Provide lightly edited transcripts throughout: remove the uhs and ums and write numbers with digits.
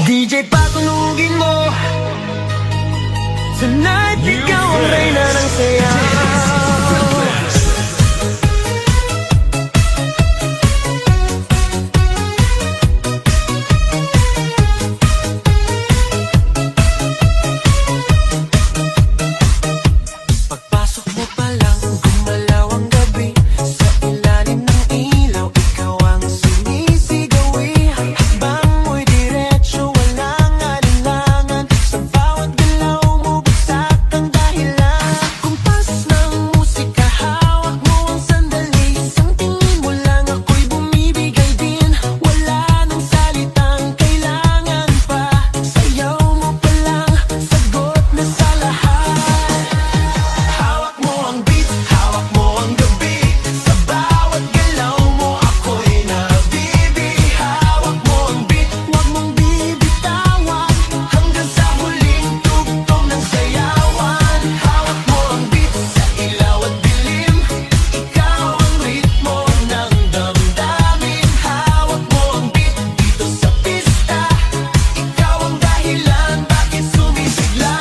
DJ patunugin mo. Tonight, ikaw ang reyna ng sayaw. Pagpasok mo pa lang, gumalaw ang gabi. Sa ilalim ng ilaw, ikaw ang sumisigawi. Hakbang mo'y diretso, walang alinlangan. Sa bawat galaw mo, bagsak ang dahilan. Kumpas ng musika, hawak mo ang sandali. Isang tingin mo lang, ako'y bumibigay din. Wala nang salitang kailangan pa. Sayaw mo pa lang, sagot na sa lahat. Hawak mo ang beat, hawak mo ang gabi. Sa bawat galaw mo, ako'y nabibi. Hawak mo ang beat, huwag mong bibitawan. Hanggang sa huling tugtog ng sayawan. Hawak mo ang beat, sa ilaw at dilim. Ikaw ang ritmo ng damdamin. Hawak mo ang beat, dito sa pista. Ikaw ang dahilan, bakit sumisigla.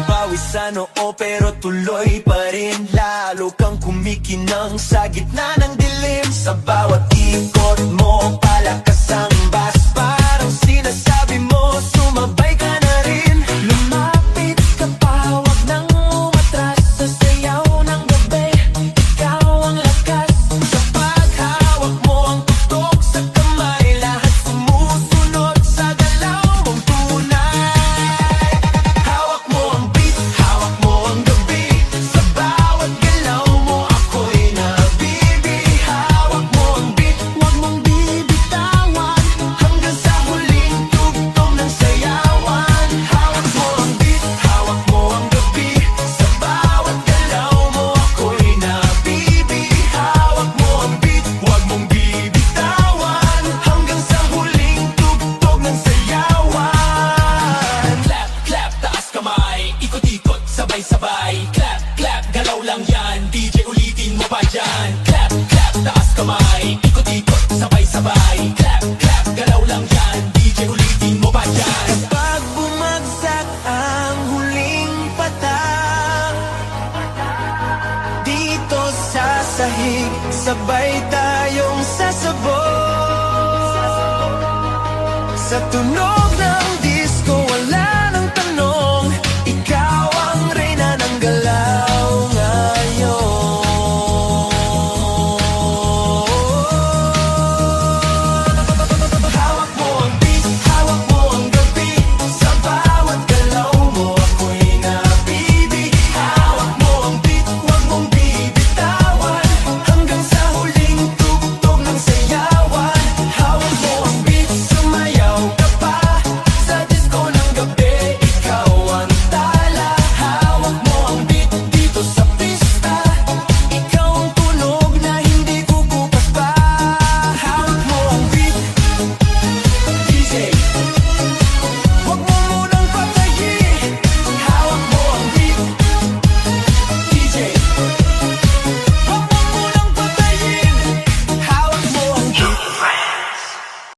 Pawis sa noo pero tuloy pa rin. Lalo kang kumikinang sa gitna ng dilim. Sa bawat ikot mo, palakas ang bass. Parang sinasabi mo, sumabay ka na rin. Lumapit ka pa, wag nang umatras. Sa sayaw ng gabi, ikaw ang lakas. Sa paghawak mo ang tutok sa kamay, lahat sumusunod sa galaw mong tunay. Hawak mo ang beat, hawak mo ang gabi. Sa bawat galaw mo, ako'y nabibi. Hawak mo ang beat, huwag mong bibitawan. Hanggang sa huling tugtog ng sayawan. Hawak mo ang beat, hawak mo ang gabi. Sa bawat galaw mo, ako'y nabibi. Hawak mo ang beat, huwag mong bibitawan. Hanggang sa huling tugtog ng sayawan. Clap, clap, taas kamay, ikot-ikot, sabay-sabay. Clap, clap, galaw lang yan, DJ ulitin mo pa dyan. Clap, clap, taas kamay, ikot-ikot, sabay-sabay. Clap, clap, galaw lang yan, DJ ulitin mo pa dyan. Kapag bumagsak ang huling patak, dito sa sahig, sabay tayong sasabog. Sa tunog na